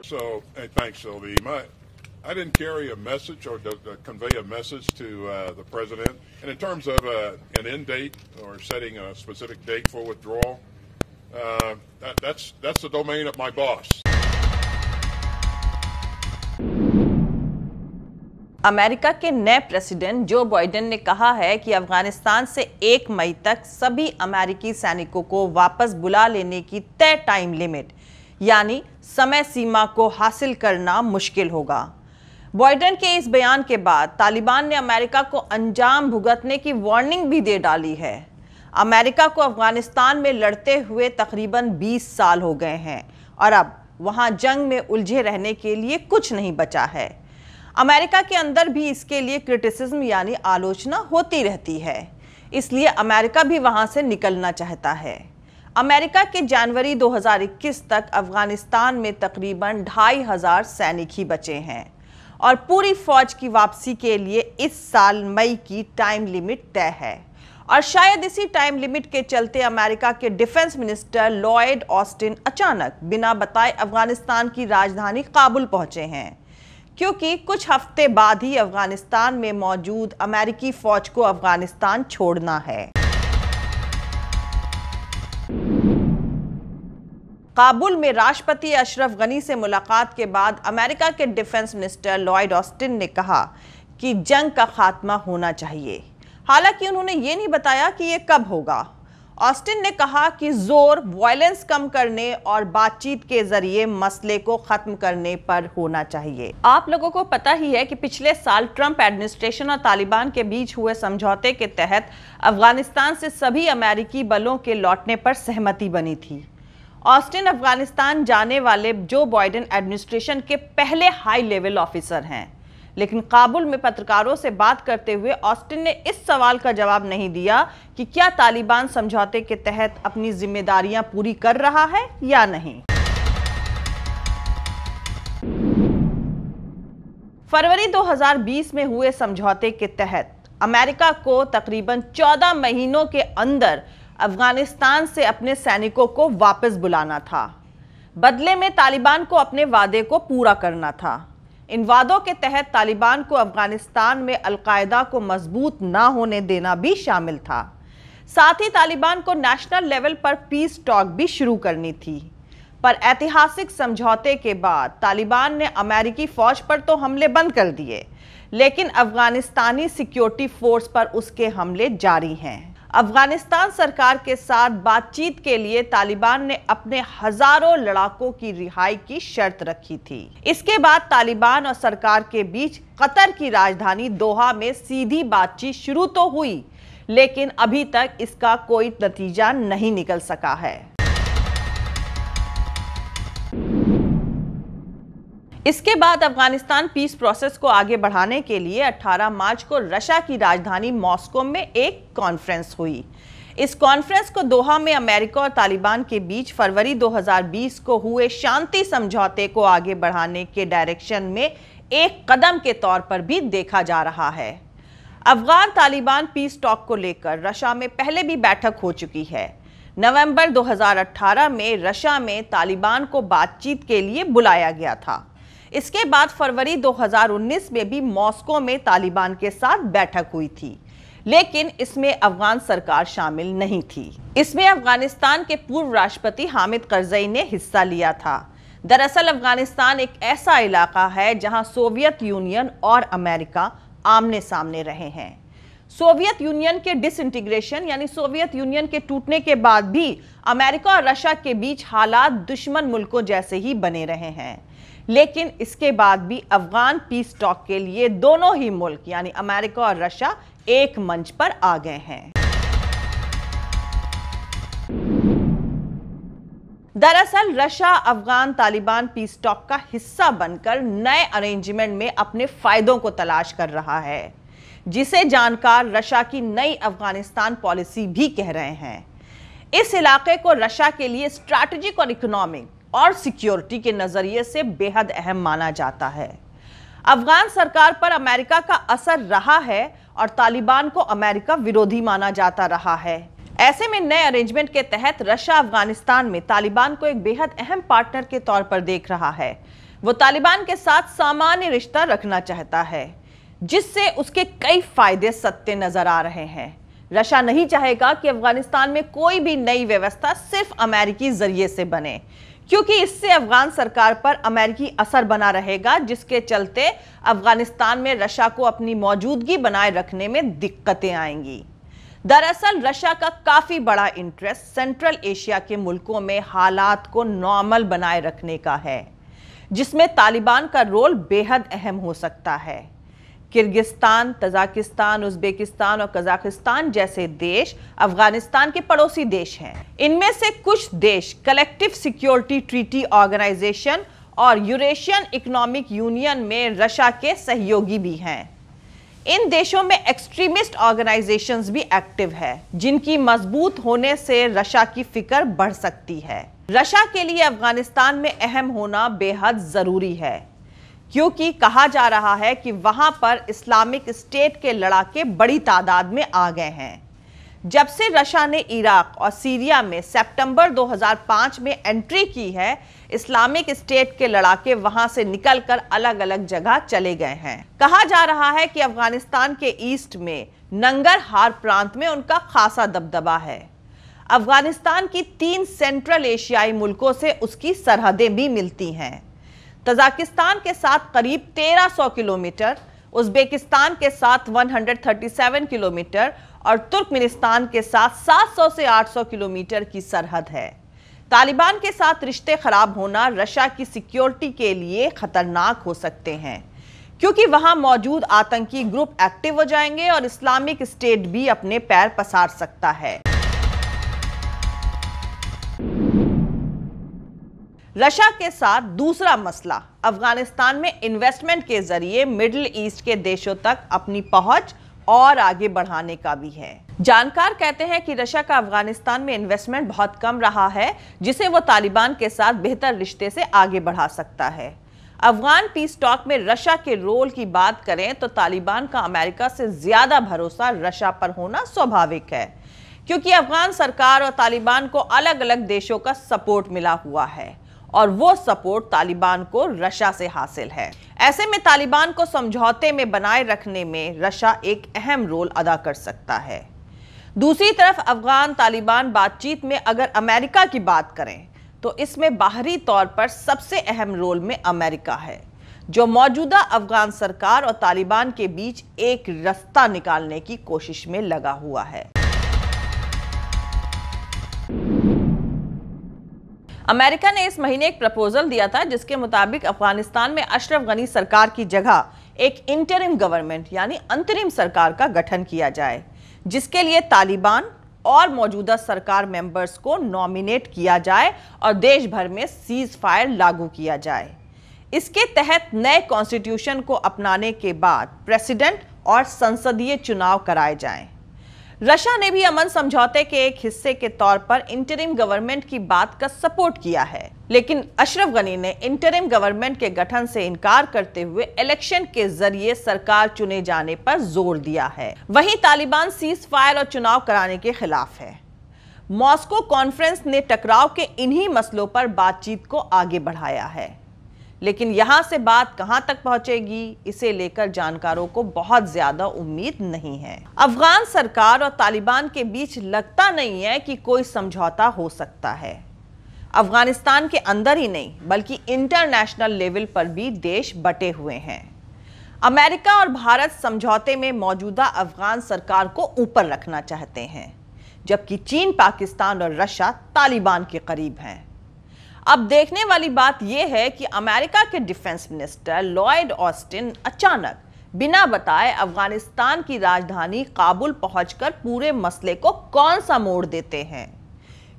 So, hey, thanks, Sylvie. I didn't carry a message or to convey a message to the president. And in terms of an end date or setting a specific date for withdrawal, that's the domain of my boss. America के नए president Joe Biden ने कहा है कि अफगानिस्तान से 1 मई तक सभी अमेरिकी सैनिकों को वापस बुला लेने की तय टाइम लिमिट यानी समय सीमा को हासिल करना मुश्किल होगा। बाइडेन के इस बयान के बाद तालिबान ने अमेरिका को अंजाम भुगतने की वार्निंग भी दे डाली है। अमेरिका को अफगानिस्तान में लड़ते हुए तकरीबन 20 साल हो गए हैं और अब वहां जंग में उलझे रहने के लिए कुछ नहीं बचा है। अमेरिका के अंदर भी इसके लिए क्रिटिसिज्म यानी आलोचना होती रहती है, इसलिए अमेरिका भी वहां से निकलना चाहता है। अमेरिका के जनवरी 2021 तक अफगानिस्तान में तकरीबन 2500 सैनिक ही बचे हैं और पूरी फौज की वापसी के लिए इस साल मई की टाइम लिमिट तय है और शायद इसी टाइम लिमिट के चलते अमेरिका के डिफेंस मिनिस्टर लॉयड ऑस्टिन अचानक बिना बताए अफगानिस्तान की राजधानी काबुल पहुंचे हैं, क्योंकि कुछ हफ्ते बाद ही अफगानिस्तान में मौजूद अमेरिकी फौज को अफगानिस्तान छोड़ना है। काबुल में राष्ट्रपति अशरफ गनी से मुलाकात के बाद अमेरिका के डिफेंस मिनिस्टर लॉयड ऑस्टिन ने कहा कि जंग का खात्मा होना चाहिए। हालांकि उन्होंने ये नहीं बताया कि ये कब होगा। ऑस्टिन ने कहा कि जोर वायलेंस कम करने और बातचीत के जरिए मसले को खत्म करने पर होना चाहिए। आप लोगों को पता ही है कि पिछले साल ट्रंप एडमिनिस्ट्रेशन और तालिबान के बीच हुए समझौते के तहत अफगानिस्तान से सभी अमेरिकी बलों के लौटने पर सहमति बनी थी। ऑस्टिन अफगानिस्तान जाने वाले जो बाइडेन एडमिनिस्ट्रेशन के पहले हाई लेवल ऑफिसर हैं, लेकिन काबुल में पत्रकारों से बात करते हुए ऑस्टिन ने इस सवाल का जवाब नहीं दिया कि क्या तालिबान समझौते के तहत अपनी जिम्मेदारियां पूरी कर रहा है या नहीं। फरवरी 2020 में हुए समझौते के तहत अमेरिका को तकरीबन 14 महीनों के अंदर अफगानिस्तान से अपने सैनिकों को वापस बुलाना था। बदले में तालिबान को अपने वादे को पूरा करना था। इन वादों के तहत तालिबान को अफगानिस्तान में अलकायदा को मजबूत ना होने देना भी शामिल था। साथ ही तालिबान को नेशनल लेवल पर पीस टॉक भी शुरू करनी थी। पर ऐतिहासिक समझौते के बाद तालिबान ने अमेरिकी फौज पर तो हमले बंद कर दिए, लेकिन अफगानिस्तानी सिक्योरिटी फोर्स पर उसके हमले जारी हैं। अफगानिस्तान सरकार के साथ बातचीत के लिए तालिबान ने अपने हजारों लड़ाकों की रिहाई की शर्त रखी थी। इसके बाद तालिबान और सरकार के बीच कतर की राजधानी दोहा में सीधी बातचीत शुरू तो हुई, लेकिन अभी तक इसका कोई नतीजा नहीं निकल सका है। इसके बाद अफगानिस्तान पीस प्रोसेस को आगे बढ़ाने के लिए 18 मार्च को रशिया की राजधानी मॉस्को में एक कॉन्फ्रेंस हुई। इस कॉन्फ्रेंस को दोहा में अमेरिका और तालिबान के बीच फरवरी 2020 को हुए शांति समझौते को आगे बढ़ाने के डायरेक्शन में एक कदम के तौर पर भी देखा जा रहा है। अफगान तालिबान पीस टॉक को लेकर रशिया में पहले भी बैठक हो चुकी है। नवंबर 2018 में रशिया में तालिबान को बातचीत के लिए बुलाया गया था। इसके बाद फरवरी 2019 में भी मॉस्को में तालिबान के साथ बैठक हुई थी, लेकिन इसमें अफगान सरकार शामिल नहीं थी। इसमें अफगानिस्तान के पूर्व राष्ट्रपति हामिद करजई ने हिस्सा लिया था। दरअसल अफगानिस्तान एक ऐसा इलाका है जहां सोवियत यूनियन और अमेरिका आमने सामने रहे हैं। सोवियत यूनियन के डिसइंटीग्रेशन यानी सोवियत यूनियन के टूटने के बाद भी अमेरिका और रशिया के बीच हालात दुश्मन मुल्कों जैसे ही बने रहे हैं, लेकिन इसके बाद भी अफगान पीस टॉक के लिए दोनों ही मुल्क यानी अमेरिका और रशिया एक मंच पर आ गए हैं। दरअसल Russia Afghan Taliban piece talk का हिस्सा बनकर नए अरेंजमेंट में अपने फायदों को तलाश कर रहा है, जिसे जानकार रशिया की नई अफगानिस्तान पॉलिसी भी कह रहे हैं। इस इलाके को रशिया के लिए स्ट्रैटेजिक और इकोनॉमिक और सिक्योरिटी के नजरिए से बेहद अहम माना जाता है। अफगान सरकार पर अमेरिका का असर रहा है और तालिबान को अमेरिका विरोधी माना जाता रहा है। ऐसे में नए अरेंजमेंट के तहत रशिया अफगानिस्तान में तालिबान को एक बेहद अहम पार्टनर के तौर पर देख रहा है। वो तालिबान के साथ सामान्य रिश्ता रखना चाहता है, जिससे उसके कई फायदे सत्य नजर आ रहे हैं। रशिया नहीं चाहेगा कि अफगानिस्तान में कोई भी नई व्यवस्था सिर्फ अमेरिकी जरिए से बने, क्योंकि इससे अफगान सरकार पर अमेरिकी असर बना रहेगा, जिसके चलते अफगानिस्तान में रशिया को अपनी मौजूदगी बनाए रखने में दिक्कतें आएंगी। दरअसल रशिया का काफी बड़ा इंटरेस्ट सेंट्रल एशिया के मुल्कों में हालात को नॉर्मल बनाए रखने का है, जिसमें तालिबान का रोल बेहद अहम हो सकता है। किर्गिस्तान, तजाकिस्तान, उज्बेकिस्तान और कजाकिस्तान जैसे देश अफगानिस्तान के पड़ोसी देश हैं। इनमें से कुछ देश कलेक्टिव सिक्योरिटी ट्रीटी ऑर्गेनाइजेशन और यूरेशियन इकोनॉमिक यूनियन में रशिया के सहयोगी भी हैं। इन देशों में एक्सट्रीमिस्ट ऑर्गेनाइजेशंस भी एक्टिव है, जिनकी मजबूत होने से रशिया की फिक्र बढ़ सकती है। रशिया के लिए अफगानिस्तान में अहम होना बेहद जरूरी है, क्योंकि कहा जा रहा है कि वहां पर इस्लामिक स्टेट के लड़ाके बड़ी तादाद में आ गए हैं। जब से रशिया ने इराक और सीरिया में सितंबर 2005 में एंट्री की है, इस्लामिक स्टेट के लड़ाके वहां से निकलकर अलग अलग जगह चले गए हैं। कहा जा रहा है कि अफगानिस्तान के ईस्ट में नंगरहार प्रांत में उनका खासा दबदबा है। अफगानिस्तान की 3 सेंट्रल एशियाई मुल्कों से उसकी सरहदें भी मिलती हैं। तजाकिस्तान के साथ करीब 1300 किलोमीटर, उज्बेकिस्तान के साथ 137 किलोमीटर और तुर्कमेनिस्तान के साथ 700 से 800 किलोमीटर की सरहद है। तालिबान के साथ रिश्ते खराब होना रशिया की सिक्योरिटी के लिए खतरनाक हो सकते हैं, क्योंकि वहां मौजूद आतंकी ग्रुप एक्टिव हो जाएंगे और इस्लामिक स्टेट भी अपने पैर पसार सकता है। रशिया के साथ दूसरा मसला अफगानिस्तान में इन्वेस्टमेंट के जरिए मिडिल ईस्ट के देशों तक अपनी पहुंच और आगे बढ़ाने का भी है। जानकार कहते हैं कि रशिया का अफगानिस्तान में इन्वेस्टमेंट बहुत कम रहा है, जिसे वो तालिबान के साथ बेहतर रिश्ते से आगे बढ़ा सकता है। अफगान पीस टॉक में रशिया के रोल की बात करें तो तालिबान का अमेरिका से ज्यादा भरोसा रशिया पर होना स्वाभाविक है, क्योंकि अफगान सरकार और तालिबान को अलग अलग देशों का सपोर्ट मिला हुआ है और वो सपोर्ट तालिबान को रशिया से हासिल है। ऐसे में तालिबान को समझौते में बनाए रखने में रशिया एक अहम रोल अदा कर सकता है। दूसरी तरफ अफगान तालिबान बातचीत में अगर अमेरिका की बात करें तो इसमें बाहरी तौर पर सबसे अहम रोल में अमेरिका है, जो मौजूदा अफगान सरकार और तालिबान के बीच एक रास्ता निकालने की कोशिश में लगा हुआ है। अमेरिका ने इस महीने एक प्रपोजल दिया था, जिसके मुताबिक अफगानिस्तान में अशरफ गनी सरकार की जगह एक इंटरिम गवर्नमेंट यानी अंतरिम सरकार का गठन किया जाए, जिसके लिए तालिबान और मौजूदा सरकार मेंबर्स को नॉमिनेट किया जाए और देश भर में सीज फायर लागू किया जाए। इसके तहत नए कॉन्स्टिट्यूशन को अपनाने के बाद प्रेसिडेंट और संसदीय चुनाव कराए जाएं। रशिया ने भी अमन समझौते के एक हिस्से के तौर पर इंटरिम गवर्नमेंट की बात का सपोर्ट किया है, लेकिन अशरफ गनी ने इंटरिम गवर्नमेंट के गठन से इनकार करते हुए इलेक्शन के जरिए सरकार चुने जाने पर जोर दिया है। वहीं तालिबान सीज फायर और चुनाव कराने के खिलाफ है। मॉस्को कॉन्फ्रेंस ने टकराव के इन्हीं मसलों पर बातचीत को आगे बढ़ाया है, लेकिन यहां से बात कहां तक पहुंचेगी, इसे लेकर जानकारों को बहुत ज्यादा उम्मीद नहीं है। अफगान सरकार और तालिबान के बीच लगता नहीं है कि कोई समझौता हो सकता है। अफगानिस्तान के अंदर ही नहीं बल्कि इंटरनेशनल लेवल पर भी देश बटे हुए हैं। अमेरिका और भारत समझौते में मौजूदा अफगान सरकार को ऊपर रखना चाहते हैं, जबकि चीन, पाकिस्तान और रशिया तालिबान के करीब हैं। अब देखने वाली बात यह है कि अमेरिका के डिफेंस मिनिस्टर लॉयड ऑस्टिन अचानक बिना बताए अफगानिस्तान की राजधानी काबुल पहुंचकर पूरे मसले को कौन सा मोड़ देते हैं,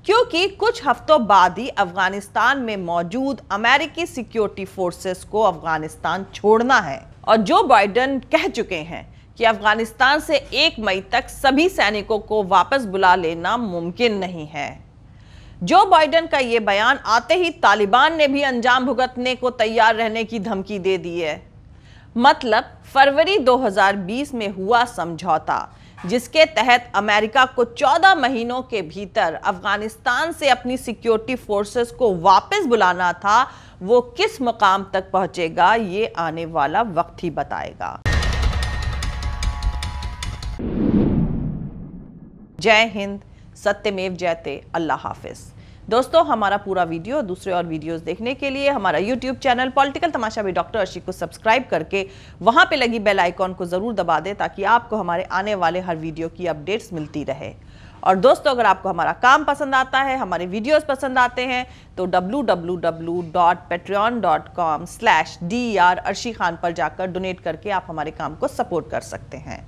क्योंकि कुछ हफ्तों बाद ही अफगानिस्तान में मौजूद अमेरिकी सिक्योरिटी फोर्सेस को अफगानिस्तान छोड़ना है और जो बाइडेन कह चुके हैं कि अफगानिस्तान से 1 मई तक सभी सैनिकों को वापस बुला लेना मुमकिन नहीं है। जो बाइडेन का यह बयान आते ही तालिबान ने भी अंजाम भुगतने को तैयार रहने की धमकी दे दी है। मतलब फरवरी 2020 में हुआ समझौता जिसके तहत अमेरिका को 14 महीनों के भीतर अफगानिस्तान से अपनी सिक्योरिटी फोर्सेस को वापस बुलाना था, वो किस मुकाम तक पहुंचेगा ये आने वाला वक्त ही बताएगा। जय हिंद, सत्यमेव जयते, अल्लाह हाफिज। दोस्तों, हमारा पूरा वीडियो, दूसरे और वीडियोस देखने के लिए हमारा YouTube channel political Tamasha with doctor Arshi को सब्सक्राइब करके वहां पे लगी बेल आइकॉन को जरूर दबा दें ताकि आपको हमारे आने वाले हर वीडियो की अपडेट्स मिलती रहे। और दोस्तों, अगर आपको हमारा काम पसंद आता है, हमारे वीडियोस पसंद आते हैं, तो www.patreon.com/DER अर्शी खान पर जाकर डोनेट करके आप हमारे काम को सपोर्ट कर सकते हैं।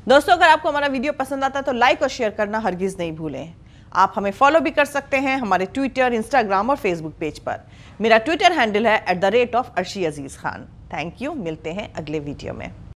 दोस्तों, अगर आपको हमारा वीडियो पसंद आता है तो लाइक और शेयर करना हरगिज नहीं भूलें। आप हमें फॉलो भी कर सकते हैं हमारे ट्विटर, इंस्टाग्राम और फेसबुक पेज पर। मेरा ट्विटर हैंडल है @अर्शी अजीज खान। Thank you. मिलते हैं अगले वीडियो में।